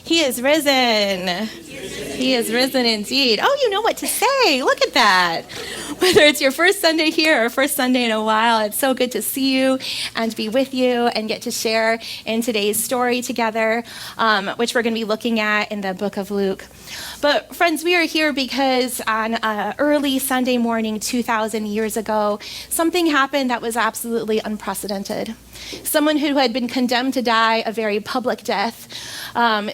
He is risen. He is risen indeed. Oh, you know what to say. Look at that. Whether it's your first Sunday here or first Sunday in a while, it's so good to see you and be with you and get to share in today's story together, which we're going to be looking at in the book of Luke. But friends, we are here because on early Sunday morning 2,000 years ago, something happened that was absolutely unprecedented. Someone who had been condemned to die a very public death,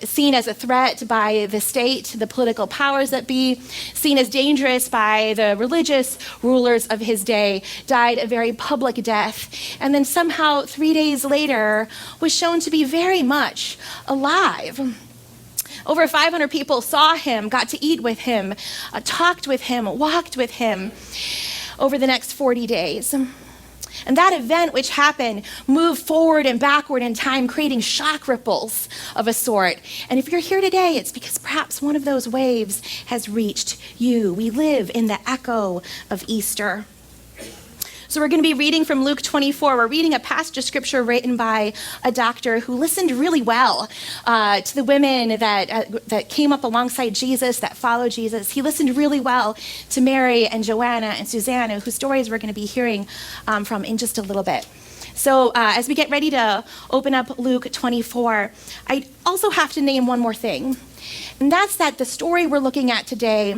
seen as a threat by the state, the political powers that be, seen as dangerous by the religious rulers of his day, died a very public death, and then somehow 3 days later was shown to be very much alive. Over 500 people saw him, got to eat with him, talked with him, walked with him over the next 40 days. And that event which happened moved forward and backward in time, creating shock ripples of a sort. And if you're here today, it's because perhaps one of those waves has reached you. We live in the echo of Easter. So we're going to be reading from Luke 24. We're reading a passage of scripture written by a doctor who listened really well to the women that came up alongside Jesus, that followed Jesus. He listened really well to Mary and Joanna and Susanna, whose stories we're going to be hearing from in just a little bit. So as we get ready to open up Luke 24, I also have to name one more thing, and that's that the story we're looking at today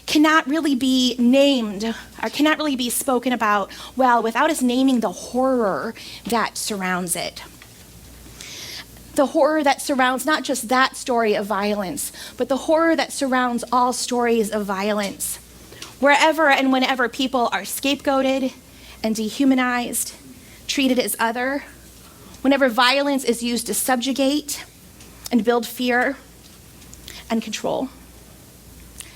cannot really be named or cannot really be spoken about well without us naming the horror that surrounds it. The horror that surrounds not just that story of violence, but the horror that surrounds all stories of violence. Wherever and whenever people are scapegoated and dehumanized, treated as other, whenever violence is used to subjugate and build fear and control.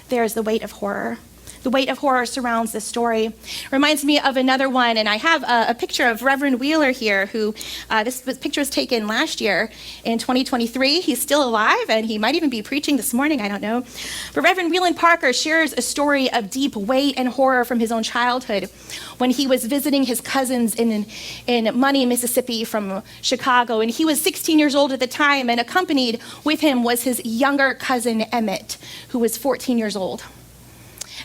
There is the weight of horror. The weight of horror surrounds this story. It reminds me of another one, and I have a picture of Reverend Wheeler here, who this picture was taken last year in 2023. He's still alive, and he might even be preaching this morning, I don't know. But Reverend Wheelan Parker shares a story of deep weight and horror from his own childhood when he was visiting his cousins in Money, Mississippi from Chicago, and he was 16 years old at the time, and accompanied with him was his younger cousin, Emmett, who was 14 years old.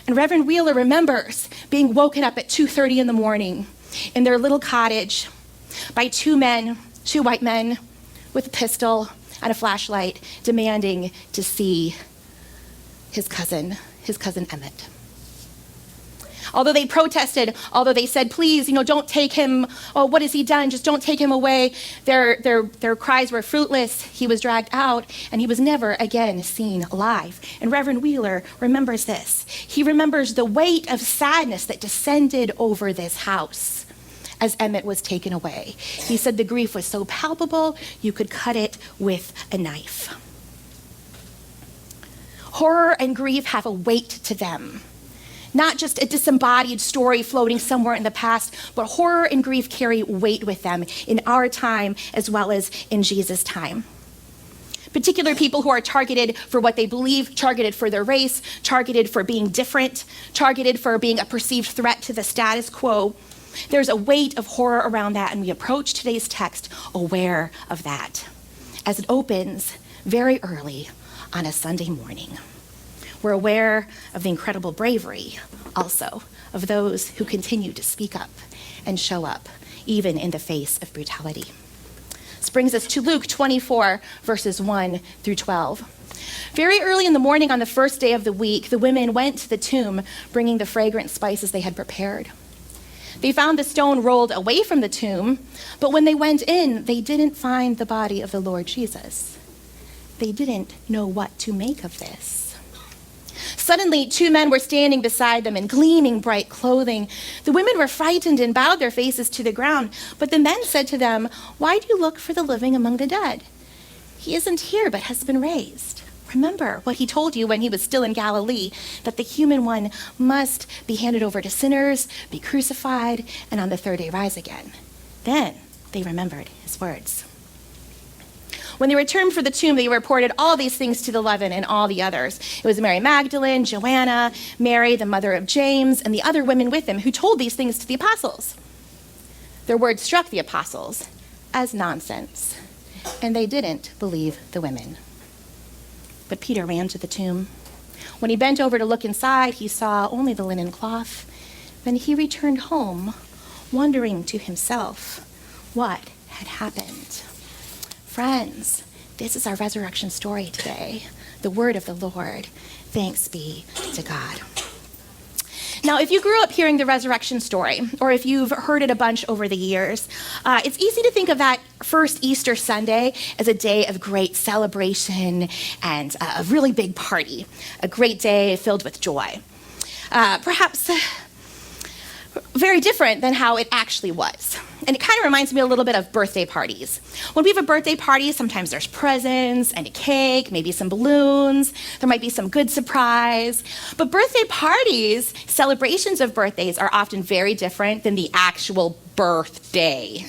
And Reverend Wheeler remembers being woken up at 2:30 in the morning in their little cottage by two white men with a pistol and a flashlight, demanding to see his cousin Emmett. Although they protested, although they said, please, don't take him. Oh, what has he done? Just don't take him away. Their cries were fruitless. He was dragged out, and he was never again seen alive. And Reverend Wheeler remembers this. He remembers the weight of sadness that descended over this house as Emmett was taken away. He said the grief was so palpable, you could cut it with a knife. Horror and grief have a weight to them. Not just a disembodied story floating somewhere in the past, but horror and grief carry weight with them in our time as well as in Jesus' time. Particular people who are targeted for what they believe, targeted for their race, targeted for being different, targeted for being a perceived threat to the status quo. There's a weight of horror around that, and we approach today's text aware of that as it opens very early on a Sunday morning. We're aware of the incredible bravery, also, of those who continue to speak up and show up, even in the face of brutality. This brings us to Luke 24, verses 1 through 12. Very early in the morning on the first day of the week, the women went to the tomb, bringing the fragrant spices they had prepared. They found the stone rolled away from the tomb, but when they went in, they didn't find the body of the Lord Jesus. They didn't know what to make of this. Suddenly, two men were standing beside them in gleaming bright clothing. The women were frightened and bowed their faces to the ground. But the men said to them, "Why do you look for the living among the dead? He isn't here, but has been raised. Remember what he told you when he was still in Galilee, that the human one must be handed over to sinners, be crucified, and on the third day rise again." Then they remembered his words. When they returned for the tomb, they reported all these things to the 11 and all the others. It was Mary Magdalene, Joanna, Mary, the mother of James, and the other women with them who told these things to the apostles. Their words struck the apostles as nonsense, and they didn't believe the women. But Peter ran to the tomb. When he bent over to look inside, he saw only the linen cloth. Then he returned home, wondering to himself what had happened. Friends, this is our resurrection story today, the word of the Lord. Thanks be to God. Now, if you grew up hearing the resurrection story, or if you've heard it a bunch over the years, it's easy to think of that first Easter Sunday as a day of great celebration and a really big party, a great day filled with joy. Perhaps very different than how it actually was. And it kind of reminds me a little bit of birthday parties. When we have a birthday party, sometimes there's presents and a cake, maybe some balloons, there might be some good surprise. But birthday parties, celebrations of birthdays, are often very different than the actual birthday.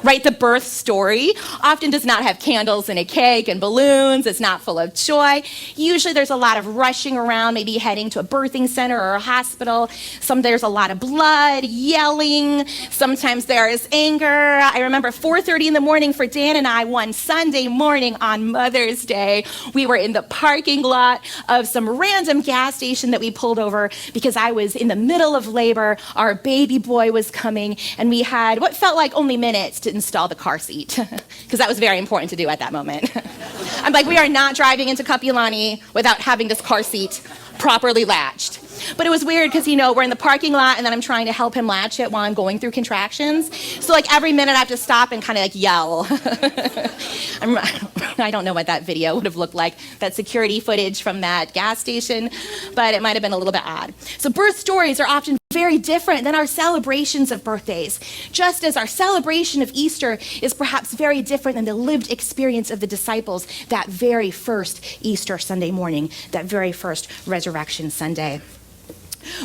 Right? The birth story often does not have candles and a cake and balloons. It's not full of joy. Usually there's a lot of rushing around, maybe heading to a birthing center or a hospital. There's a lot of blood, yelling. Sometimes there is anger. I remember 4:30 in the morning for Dan and I one Sunday morning on Mother's Day. We were in the parking lot of some random gas station that we pulled over because I was in the middle of labor. Our baby boy was coming, and we had what felt like only minutes to install the car seat because that was very important to do at that moment. I'm like, we are not driving into Kapiolani without having this car seat properly latched. But it was weird because, we're in the parking lot and then I'm trying to help him latch it while I'm going through contractions. So every minute I have to stop and kind of yell. I don't know what that video would have looked like, that security footage from that gas station, but it might have been a little bit odd. So birth stories are often very different than our celebrations of birthdays, just as our celebration of Easter is perhaps very different than the lived experience of the disciples that very first Easter Sunday morning, that very first Resurrection Sunday.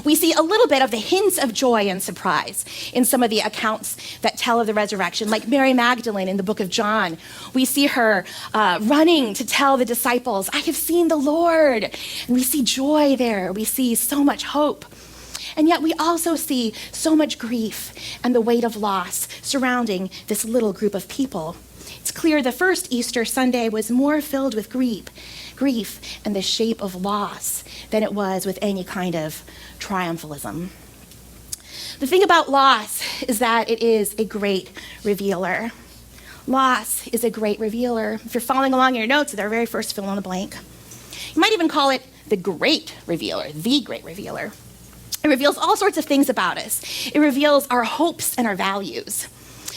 We see a little bit of the hints of joy and surprise in some of the accounts that tell of the resurrection, like Mary Magdalene in the book of John. We see her running to tell the disciples, I have seen the Lord. And we see joy there. We see so much hope. And yet we also see so much grief and the weight of loss surrounding this little group of people. It's clear the first Easter Sunday was more filled with grief and the shape of loss than it was with any kind of triumphalism. The thing about loss is that it is a great revealer. Loss is a great revealer. If you're following along in your notes, their very first fill in the blank. You might even call it the great revealer, the great revealer. It reveals all sorts of things about us. It reveals our hopes and our values.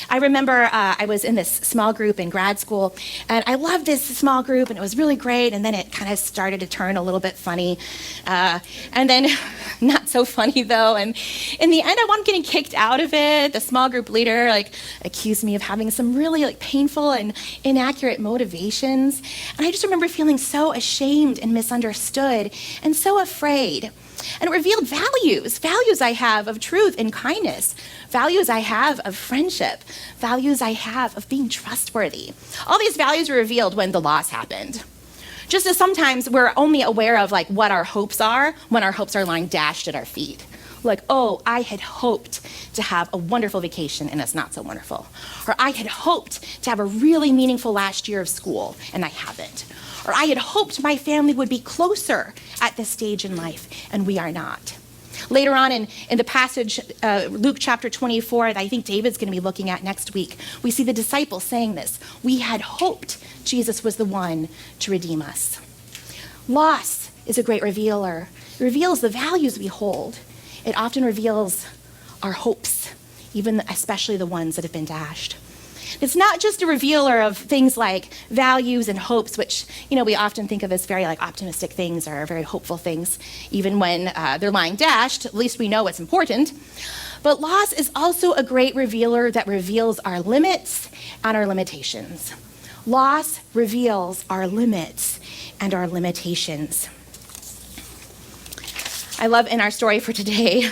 I remember I was in this small group in grad school, and I loved this small group, and it was really great, and then it kind of started to turn a little bit funny, and then not so funny, though, and in the end, I wound up getting kicked out of it. The small group leader, accused me of having some really, painful and inaccurate motivations, and I just remember feeling so ashamed and misunderstood and so afraid. And it revealed values I have of truth and kindness, values I have of friendship, values I have of being trustworthy. All these values were revealed when the loss happened. Just as sometimes we're only aware of what our hopes are when our hopes are lying dashed at our feet. I had hoped to have a wonderful vacation and it's not so wonderful. Or I had hoped to have a really meaningful last year of school and I haven't. Or I had hoped my family would be closer at this stage in life, and we are not. Later on in the passage, Luke chapter 24, that I think David's going to be looking at next week, we see the disciples saying this. We had hoped Jesus was the one to redeem us. Loss is a great revealer. It reveals the values we hold. It often reveals our hopes, especially the ones that have been dashed. It's not just a revealer of things like values and hopes, which, we often think of as very optimistic things or very hopeful things, even when they're lying dashed. At least we know what's important. But loss is also a great revealer that reveals our limits and our limitations. Loss reveals our limits and our limitations. I love in our story for today,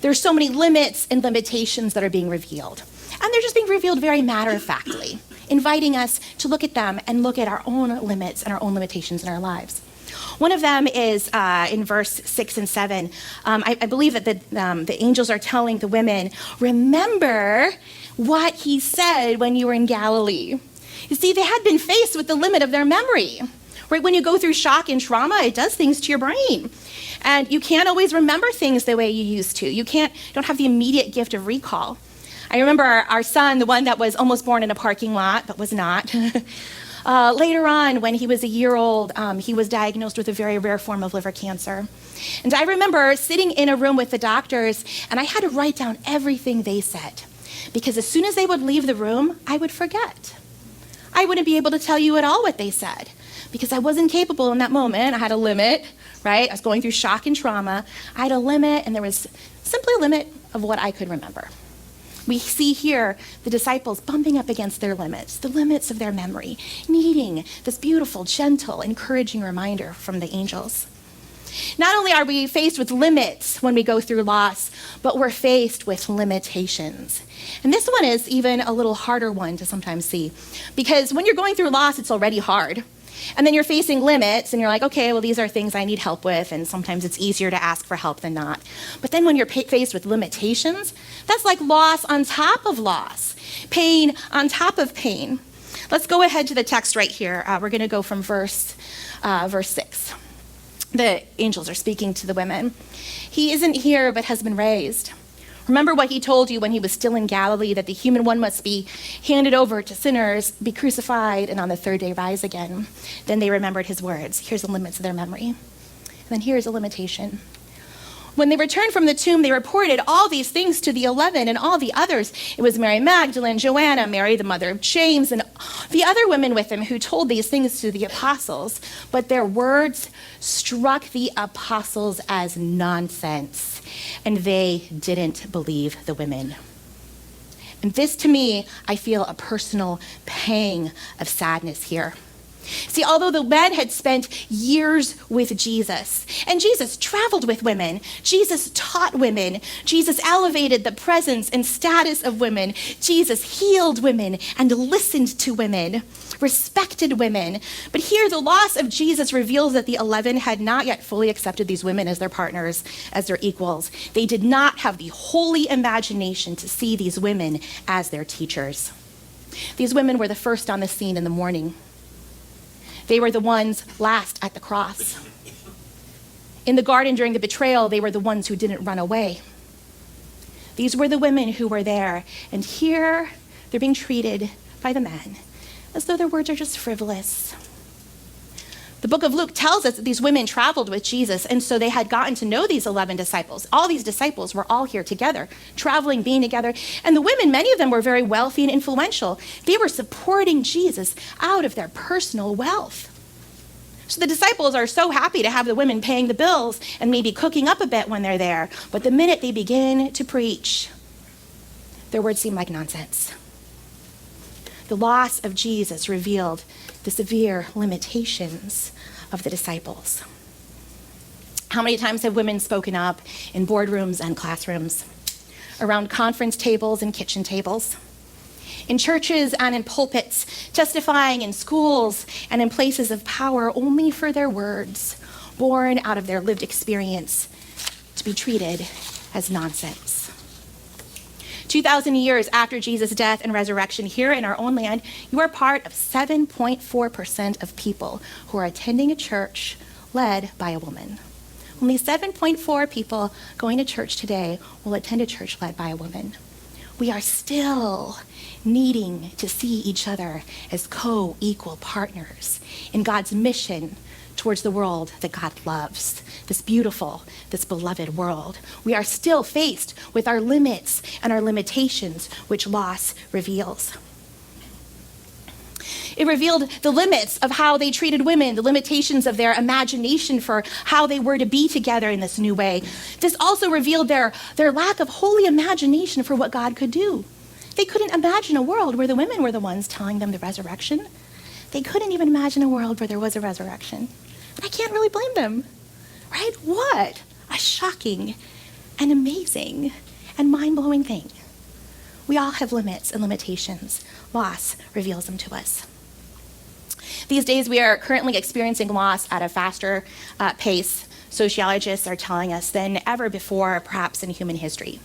there's so many limits and limitations that are being revealed. And they're just being revealed very matter-of-factly, inviting us to look at them and look at our own limits and our own limitations in our lives. One of them is in verse 6 and 7. I believe that the angels are telling the women, remember what he said when you were in Galilee. You see, they had been faced with the limit of their memory. Right when you go through shock and trauma, it does things to your brain. And you can't always remember things the way you used to. You don't have the immediate gift of recall. I remember our son, the one that was almost born in a parking lot, but was not. Later on, when he was a year old, he was diagnosed with a very rare form of liver cancer. And I remember sitting in a room with the doctors, and I had to write down everything they said. Because as soon as they would leave the room, I would forget. I wouldn't be able to tell you at all what they said, because I wasn't capable in that moment. I had a limit, right? I was going through shock and trauma. I had a limit, and there was simply a limit of what I could remember. We see here the disciples bumping up against their limits, the limits of their memory, needing this beautiful, gentle, encouraging reminder from the angels. Not only are we faced with limits when we go through loss, but we're faced with limitations. And this one is even a little harder one to sometimes see, because when you're going through loss, it's already hard. And then you're facing limits, and you're like, okay, well, these are things I need help with, and sometimes it's easier to ask for help than not. But then when you're faced with limitations, that's like loss on top of loss, pain on top of pain. Let's go ahead to the text right here. We're going to go from verse 6. The angels are speaking to the women. He isn't here, but has been raised. Remember what he told you when he was still in Galilee, that the human one must be handed over to sinners, be crucified, and on the third day rise again. Then they remembered his words. Here's the limits of their memory. And then here's a limitation. When they returned from the tomb, they reported all these things to the 11 and all the others. It was Mary Magdalene, Joanna, Mary the mother of James, and the other women with him who told these things to the apostles. But their words struck the apostles as nonsense, and they didn't believe the women. And this, to me, I feel a personal pang of sadness here. See, although the men had spent years with Jesus, and Jesus traveled with women, Jesus taught women, Jesus elevated the presence and status of women, Jesus healed women and listened to women, respected women. But here, the loss of Jesus reveals that the 11 had not yet fully accepted these women as their partners, as their equals. They did not have the holy imagination to see these women as their teachers. These women were the first on the scene in the morning. They were the ones last at the cross. In the garden during the betrayal, they were the ones who didn't run away. These were the women who were there, and here they're being treated by the men as though their words are just frivolous. The book of Luke tells us that these women traveled with Jesus, and so they had gotten to know these 11 disciples. All these disciples were all here together, traveling, being together. And the women, many of them were very wealthy and influential. They were supporting Jesus out of their personal wealth. So the disciples are so happy to have the women paying the bills and maybe cooking up a bit when they're there. But the minute they begin to preach, their words seem like nonsense. The loss of Jesus revealed the severe limitations of the disciples. How many times have women spoken up in boardrooms and classrooms, around conference tables and kitchen tables, in churches and in pulpits, testifying in schools and in places of power only for their words, born out of their lived experience, to be treated as nonsense? 2,000 years after Jesus' death and resurrection here in our own land, you are part of 7.4% of people who are attending a church led by a woman. Only 7.4 people going to church today will attend a church led by a woman. We are still needing to see each other as co-equal partners in God's mission towards the world that God loves, this beautiful, this beloved world. We are still faced with our limits and our limitations, which loss reveals. It revealed the limits of how they treated women, the limitations of their imagination for how they were to be together in this new way. This also revealed their lack of holy imagination for what God could do. They couldn't imagine a world where the women were the ones telling them the resurrection. They couldn't even imagine a world where there was a resurrection. And I can't really blame them, right? What a shocking and amazing and mind-blowing thing. We all have limits and limitations. Loss reveals them to us. These days, we are currently experiencing loss at a faster pace, sociologists are telling us, than ever before, perhaps in human history.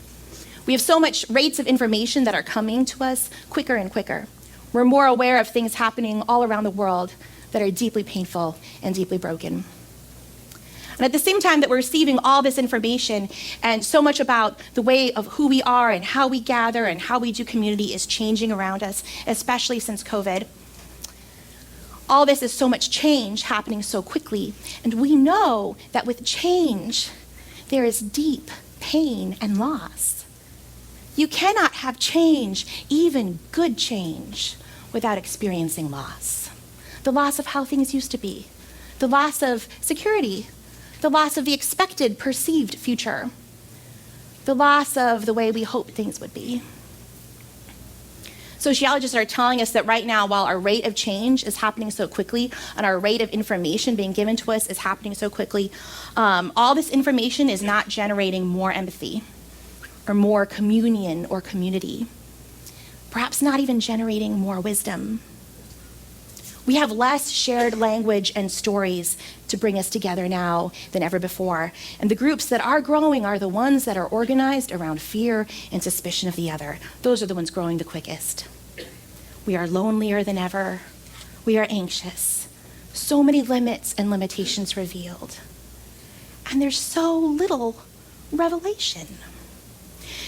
We have so much rates of information that are coming to us quicker and quicker. We're more aware of things happening all around the world that are deeply painful and deeply broken. And at the same time that we're receiving all this information and so much about the way of who we are and how we gather and how we do community is changing around us, especially since COVID. All this is so much change happening so quickly. And we know that with change, there is deep pain and loss. You cannot have change, even good change, without experiencing loss. The loss of how things used to be, the loss of security, the loss of the expected, perceived future, the loss of the way we hoped things would be. Sociologists are telling us that right now, while our rate of change is happening so quickly and our rate of information being given to us is happening so quickly, all this information is not generating more empathy or more communion or community, perhaps not even generating more wisdom. We have less shared language and stories to bring us together now than ever before. And the groups that are growing are the ones that are organized around fear and suspicion of the other. Those are the ones growing the quickest. We are lonelier than ever. We are anxious. So many limits and limitations revealed. And there's so little revelation.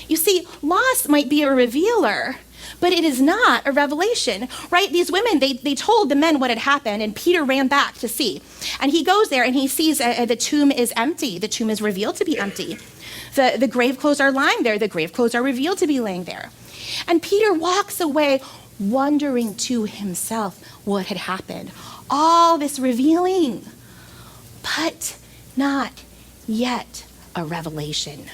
You see, loss might be a revealer, but it is not a revelation, right? These women, they told the men what had happened, and Peter ran back to see. And he goes there and he sees the tomb is empty. The tomb is revealed to be empty. The grave clothes are lying there. The grave clothes are revealed to be laying there. And Peter walks away wondering to himself what had happened. All this revealing, but not yet a revelation.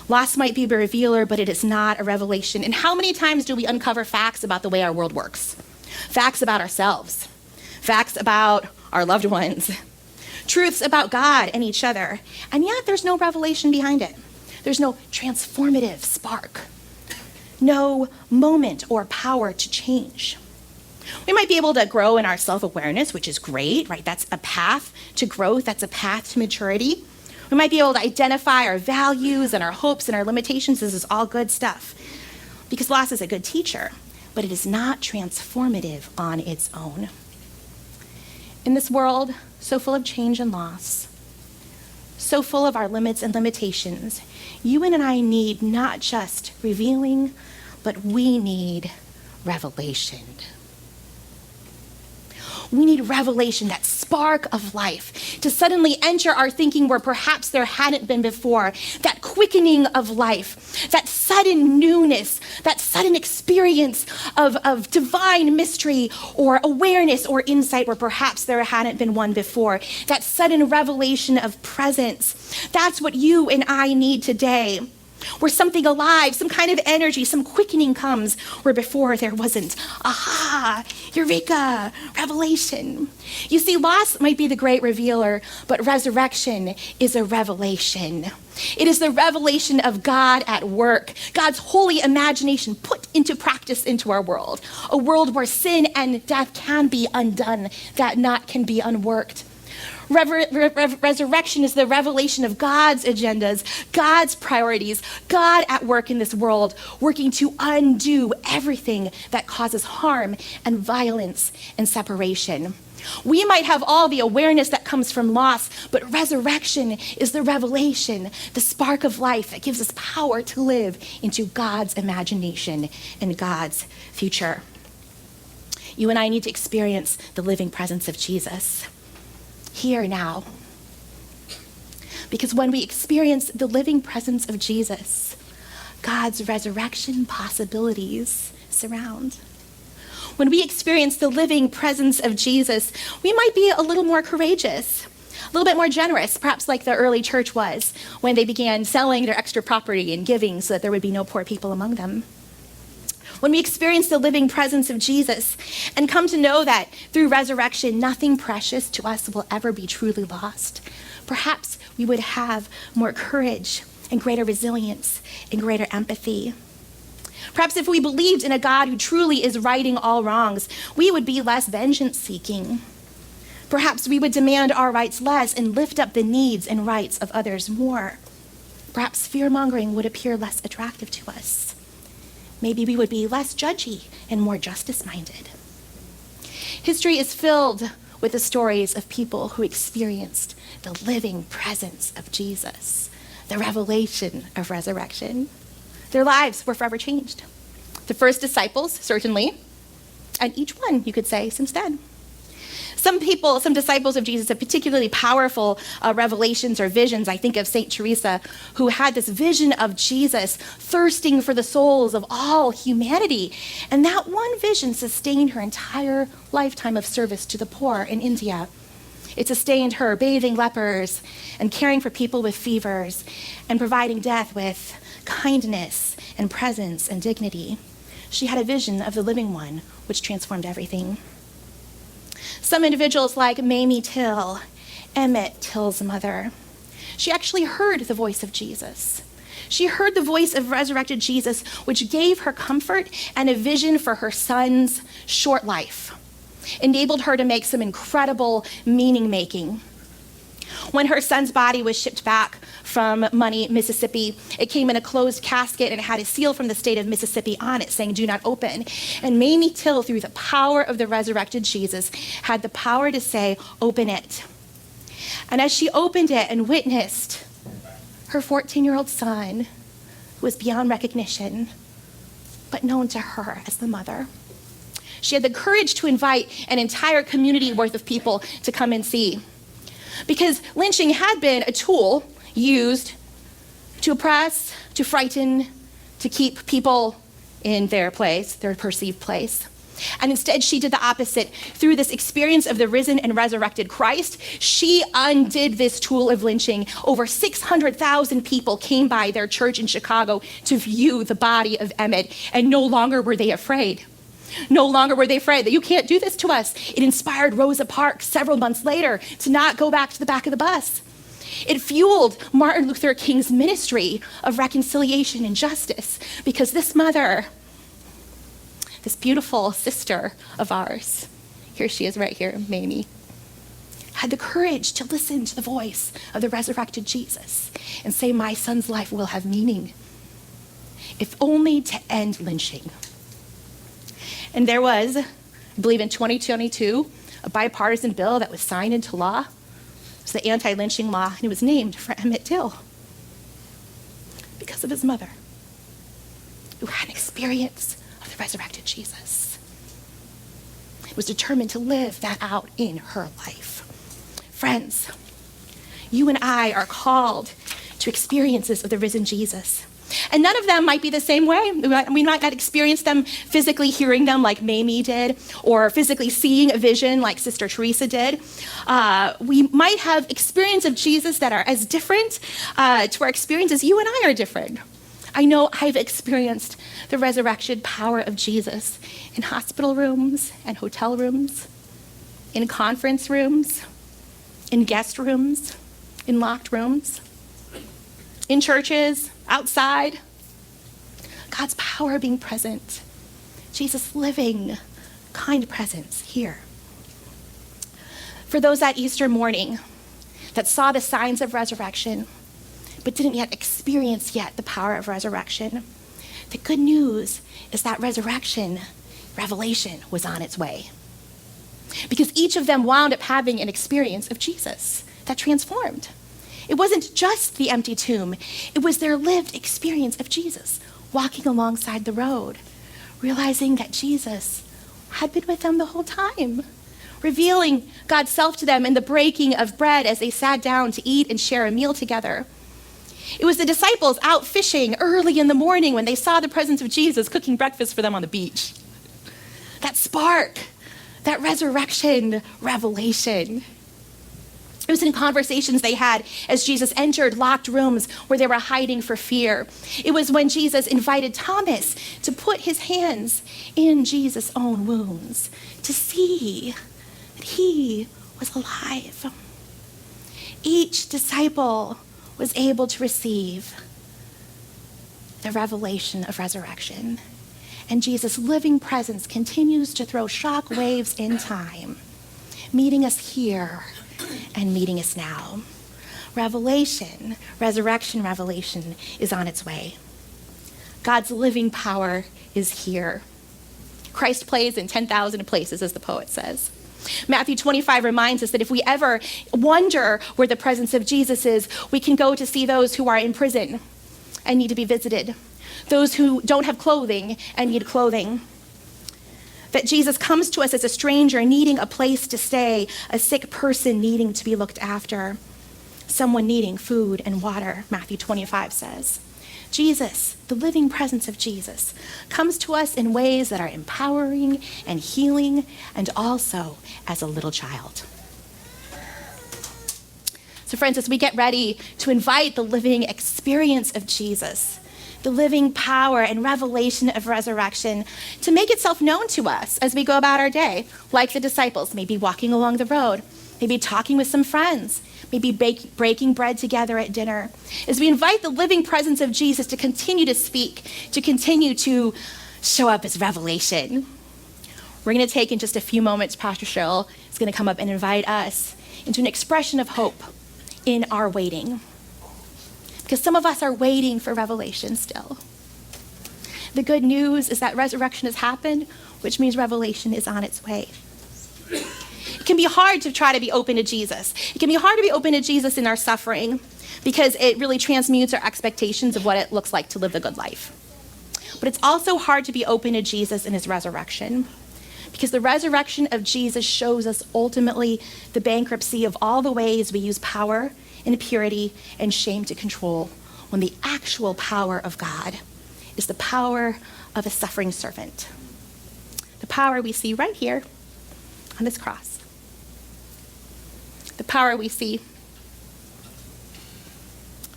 Loss might be a revealer, but it is not a revelation. And how many times do we uncover facts about the way our world works? Facts about ourselves, facts about our loved ones, truths about God and each other, and yet there's no revelation behind it. There's no transformative spark, no moment or power to change. We might be able to grow in our self-awareness, which is great, right? That's a path to growth, that's a path to maturity. We might be able to identify our values and our hopes and our limitations. This is all good stuff, because loss is a good teacher, but it is not transformative on its own. In this world so full of change and loss, so full of our limits and limitations, you and I need not just revealing, but we need revelation. We need revelation, that spark of life, to suddenly enter our thinking where perhaps there hadn't been before, that quickening of life, that sudden newness, that sudden experience of divine mystery or awareness or insight where perhaps there hadn't been one before, that sudden revelation of presence. That's what you and I need today, where something alive, some kind of energy, some quickening comes where before there wasn't. Aha, eureka, revelation. You see, loss might be the great revealer, but resurrection is a revelation. It is the revelation of God at work, God's holy imagination put into practice into our world, a world where sin and death can be undone, that not can be unworked. Resurrection is the revelation of God's agendas, God's priorities, God at work in this world, working to undo everything that causes harm and violence and separation. We might have all the awareness that comes from loss, but resurrection is the revelation, the spark of life that gives us power to live into God's imagination and God's future. You and I need to experience the living presence of Jesus. Here now. Because when we experience the living presence of Jesus, God's resurrection possibilities surround. When we experience the living presence of Jesus, we might be a little more courageous, a little bit more generous, perhaps like the early church was when they began selling their extra property and giving so that there would be no poor people among them. When we experience the living presence of Jesus and come to know that through resurrection, nothing precious to us will ever be truly lost, perhaps we would have more courage and greater resilience and greater empathy. Perhaps if we believed in a God who truly is righting all wrongs, we would be less vengeance-seeking. Perhaps we would demand our rights less and lift up the needs and rights of others more. Perhaps fear-mongering would appear less attractive to us. maybe we would be less judgy and more justice-minded. History is filled with the stories of people who experienced the living presence of Jesus, the revelation of resurrection. Their lives were forever changed. The first disciples, certainly, and each one, you could say, since then. Some disciples of Jesus have particularly powerful revelations or visions. I think of St. Teresa, who had this vision of Jesus thirsting for the souls of all humanity. And that one vision sustained her entire lifetime of service to the poor in India. It sustained her bathing lepers and caring for people with fevers and providing death with kindness and presence and dignity. She had a vision of the living one, which transformed everything. Some individuals like Mamie Till, Emmett Till's mother, she actually heard the voice of Jesus. She heard the voice of resurrected Jesus, which gave her comfort and a vision for her son's short life, enabled her to make some incredible meaning making. When her son's body was shipped back from Money, Mississippi, it came in a closed casket and it had a seal from the state of Mississippi on it saying, "Do not open." And Mamie Till, through the power of the resurrected Jesus, had the power to say, "Open it." And as she opened it and witnessed her 14-year-old son, who was beyond recognition, but known to her as the mother, she had the courage to invite an entire community worth of people to come and see. Because lynching had been a tool used to oppress, to frighten, to keep people in their place, their perceived place. And instead, she did the opposite. Through this experience of the risen and resurrected Christ, she undid this tool of lynching. Over 600,000 people came by their church in Chicago to view the body of Emmett, and no longer were they afraid. No longer were they afraid that you can't do this to us. It inspired Rosa Parks several months later to not go back to the back of the bus. It fueled Martin Luther King's ministry of reconciliation and justice, because this mother, this beautiful sister of ours, here she is right here, Mamie, had the courage to listen to the voice of the resurrected Jesus and say, "My son's life will have meaning, if only to end lynching." And there was, I believe in 2022, a bipartisan bill that was signed into law. It was the anti-lynching law, and it was named for Emmett Till because of his mother, who had an experience of the resurrected Jesus. Was determined to live that out in her life. Friends, you and I are called to experiences of the risen Jesus. And none of them might be the same way. We might not experience them physically hearing them like Mamie did, or physically seeing a vision like Sister Teresa did. We might have experiences of Jesus that are as different to our experience as you and I are different. I know I've experienced the resurrection power of Jesus in hospital rooms and hotel rooms, in conference rooms, in guest rooms, in locked rooms, in churches, outside. God's power being present. Jesus' living, kind presence here. For those that Easter morning that saw the signs of resurrection, but didn't yet experience the power of resurrection, the good news is that resurrection, revelation, was on its way. Because each of them wound up having an experience of Jesus that transformed. It wasn't just the empty tomb. It was their lived experience of Jesus walking alongside the road, realizing that Jesus had been with them the whole time, revealing God's self to them in the breaking of bread as they sat down to eat and share a meal together. It was the disciples out fishing early in the morning when they saw the presence of Jesus cooking breakfast for them on the beach. That spark, that resurrection revelation. It was in conversations they had as Jesus entered locked rooms where they were hiding for fear. It was when Jesus invited Thomas to put his hands in Jesus' own wounds to see that he was alive. Each disciple was able to receive the revelation of resurrection. And Jesus' living presence continues to throw shock waves in time, meeting us here and meeting us now. Revelation, resurrection revelation, is on its way. God's living power is here. Christ plays in 10,000 places, as the poet says. Matthew 25 reminds us that if we ever wonder where the presence of Jesus is, we can go to see those who are in prison and need to be visited, those who don't have clothing and need clothing. That Jesus comes to us as a stranger needing a place to stay, a sick person needing to be looked after, someone needing food and water, Matthew 25 says. Jesus, the living presence of Jesus, comes to us in ways that are empowering and healing, and also as a little child. So friends, as we get ready to invite the living experience of Jesus, the living power and revelation of resurrection to make itself known to us as we go about our day, like the disciples, maybe walking along the road, maybe talking with some friends, maybe breaking bread together at dinner, as we invite the living presence of Jesus to continue to speak, to continue to show up as revelation. We're going to take in just a few moments, Pastor Cheryl is going to come up and invite us into an expression of hope in our waiting. Because some of us are waiting for revelation still. The good news is that resurrection has happened, which means revelation is on its way. It can be hard to try to be open to Jesus. It can be hard to be open to Jesus in our suffering because it really transmutes our expectations of what it looks like to live the good life. But it's also hard to be open to Jesus in his resurrection because the resurrection of Jesus shows us ultimately the bankruptcy of all the ways we use power, impurity, and shame to control, when the actual power of God is the power of a suffering servant. The power we see right here on this cross. The power we see.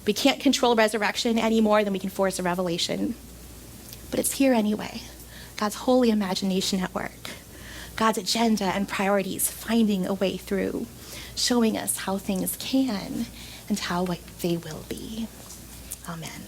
We can't control resurrection any more than we can force a revelation. But it's here anyway. God's holy imagination at work. God's agenda and priorities finding a way through, showing us how things can and how they will be. Amen.